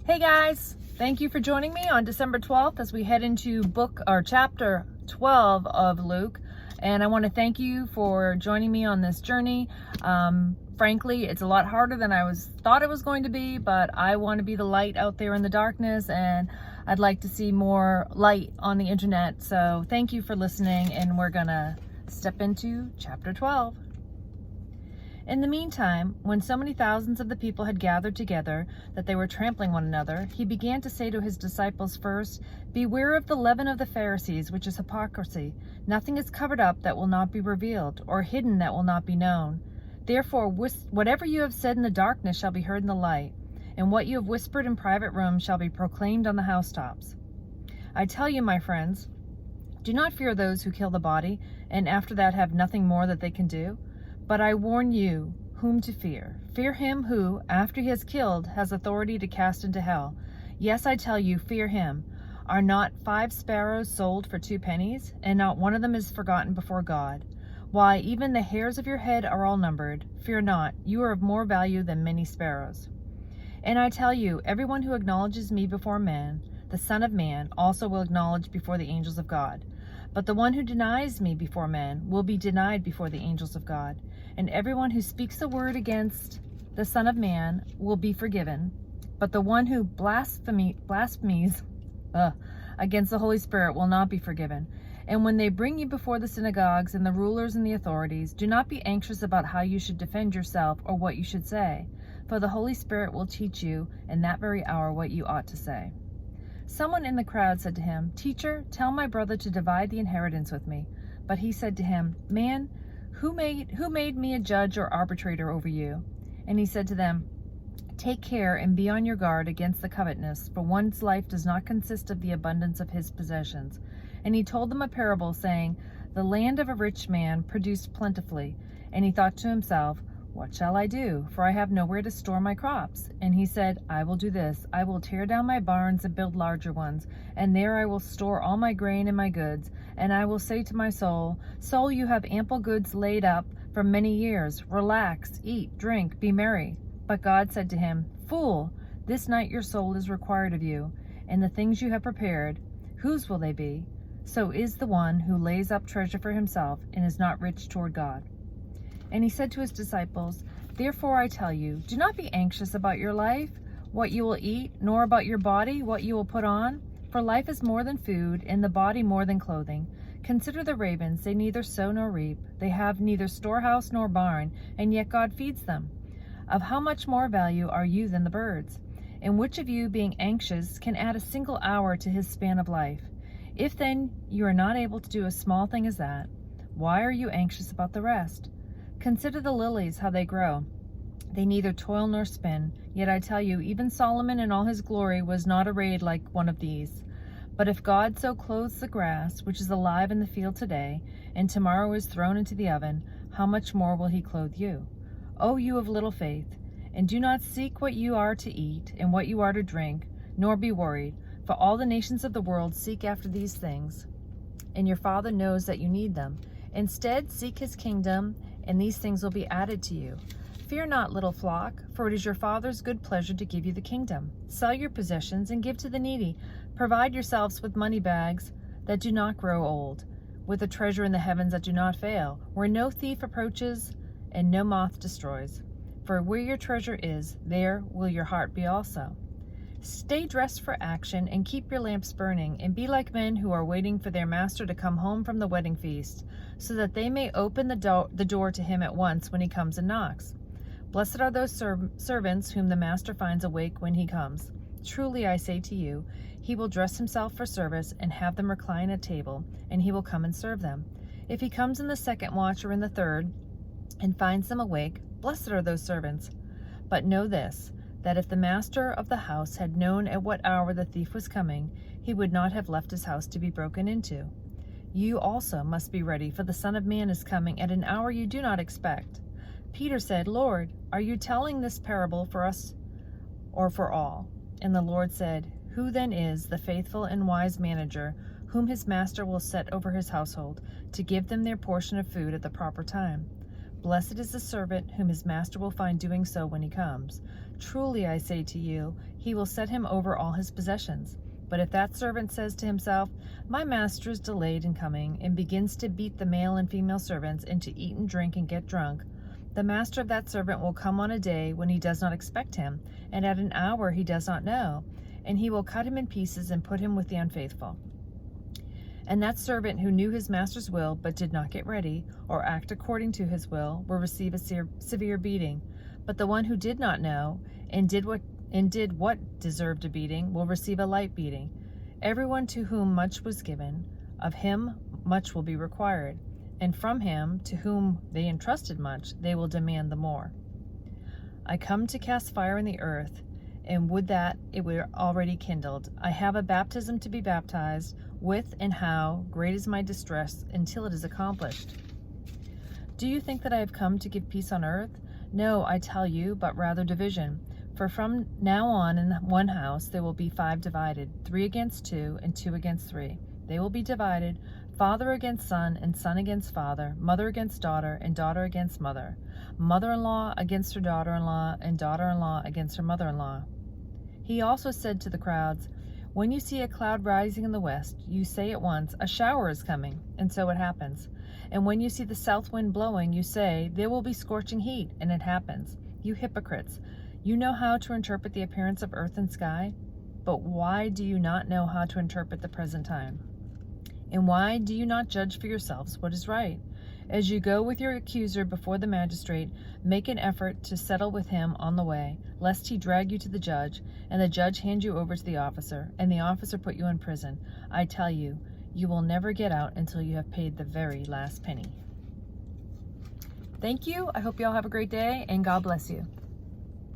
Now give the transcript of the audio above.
Hey guys, thank you for joining me on December 12th as we head into chapter 12 of Luke. And I want to thank you for joining me on this journey. Frankly, it's a lot harder than I thought it was going to be, but I want to be the light out there in the darkness, and I'd like to see more light on the internet. So thank you for listening, and we're gonna step into chapter 12. In the meantime, when so many thousands of the people had gathered together that they were trampling one another, he began to say to his disciples first, "Beware of the leaven of the Pharisees, which is hypocrisy. Nothing is covered up that will not be revealed, or hidden that will not be known. Therefore, whatever you have said in the darkness shall be heard in the light, and what you have whispered in private rooms shall be proclaimed on the housetops. I tell you, my friends, do not fear those who kill the body, and after that have nothing more that they can do. But I warn you whom to fear. Fear him who, after he has killed, has authority to cast into hell. Yes, I tell you, fear him. Are not 5 sparrows sold for 2 pennies, and not one of them is forgotten before God? Why, even the hairs of your head are all numbered. Fear not, you are of more value than many sparrows. And I tell you, everyone who acknowledges me before men, the Son of Man also will acknowledge before the angels of God. But the one who denies me before men will be denied before the angels of God. And everyone who speaks a word against the Son of Man will be forgiven. But the one who blasphemes against the Holy Spirit will not be forgiven. And when they bring you before the synagogues and the rulers and the authorities, do not be anxious about how you should defend yourself or what you should say. For the Holy Spirit will teach you in that very hour what you ought to say." Someone in the crowd said to him, "Teacher, tell my brother to divide the inheritance with me." But he said to him, "Man, who made me a judge or arbitrator over you?" And he said to them, "Take care and be on your guard against the covetousness, for one's life does not consist of the abundance of his possessions." And he told them a parable, saying, "The land of a rich man produced plentifully, and he thought to himself, 'What shall I do? For I have nowhere to store my crops.' And he said, 'I will do this. I will tear down my barns and build larger ones, and there I will store all my grain and my goods. And I will say to my soul, Soul, you have ample goods laid up for many years. Relax, eat, drink, be merry.' But God said to him, 'Fool, this night your soul is required of you, and the things you have prepared, whose will they be? So is the one who lays up treasure for himself and is not rich toward God.' And he said to his disciples, 'Therefore I tell you, do not be anxious about your life, what you will eat, nor about your body, what you will put on. For life is more than food, and the body more than clothing. Consider the ravens, they neither sow nor reap. They have neither storehouse nor barn, and yet God feeds them. Of how much more value are you than the birds? And which of you, being anxious, can add a single hour to his span of life? If then you are not able to do a small thing as that, why are you anxious about the rest? Consider the lilies, how they grow. They neither toil nor spin. Yet I tell you, even Solomon in all his glory was not arrayed like one of these. But if God so clothes the grass, which is alive in the field today, and tomorrow is thrown into the oven, how much more will he clothe you? O you of little faith, and do not seek what you are to eat and what you are to drink, nor be worried, for all the nations of the world seek after these things, and your Father knows that you need them. Instead, seek his kingdom, and these things will be added to you. Fear not, little flock, for it is your Father's good pleasure to give you the kingdom. Sell your possessions and give to the needy. Provide yourselves with money bags that do not grow old, with a treasure in the heavens that do not fail, where no thief approaches and no moth destroys. For where your treasure is, there will your heart be also. Stay dressed for action and keep your lamps burning, and be like men who are waiting for their master to come home from the wedding feast, so that they may open the door to him at once when he comes and knocks. Blessed are those servants whom the master finds awake when he comes. Truly I say to you, he will dress himself for service and have them recline at table, and he will come and serve them. If he comes in the 2nd watch or in the 3rd, and finds them awake, blessed are those servants. But know this, that if the master of the house had known at what hour the thief was coming, he would not have left his house to be broken into. You also must be ready, for the Son of Man is coming at an hour you do not expect." Peter said, "Lord, are you telling this parable for us or for all?" And the Lord said, "Who then is the faithful and wise manager, whom his master will set over his household, to give them their portion of food at the proper time? Blessed is the servant whom his master will find doing so when he comes. Truly I say to you, he will set him over all his possessions. But if that servant says to himself, my master is delayed in coming, and begins to beat the male and female servants, and to eat and drink and get drunk, the master of that servant will come on a day when he does not expect him, and at an hour he does not know, and he will cut him in pieces and put him with the unfaithful. And that servant who knew his master's will, but did not get ready, or act according to his will receive a severe beating. But the one who did not know, and did what deserved a beating, will receive a light beating. Everyone to whom much was given, of him much will be required, and from him to whom they entrusted much, they will demand the more. I come to cast fire in the earth, and would that it were already kindled. I have a baptism to be baptized with, and how great is my distress until it is accomplished. Do you think that I have come to give peace on earth? No, I tell you, but rather division. For from now on in one house there will be 5 divided, 3 against 2, and 2 against 3. They will be divided, father against son, and son against father, mother against daughter, and daughter against mother, mother-in-law against her daughter-in-law, and daughter-in-law against her mother-in-law. He also said to the crowds, when you see a cloud rising in the west, you say at once, a shower is coming, and so it happens. And when you see the south wind blowing, you say, there will be scorching heat, and it happens. You hypocrites, you know how to interpret the appearance of earth and sky, but why do you not know how to interpret the present time? And why do you not judge for yourselves what is right? As you go with your accuser before the magistrate, make an effort to settle with him on the way, lest he drag you to the judge, and the judge hand you over to the officer, and the officer put you in prison. I tell you, you will never get out until you have paid the very last penny. Thank you. I hope you all have a great day, and God bless you.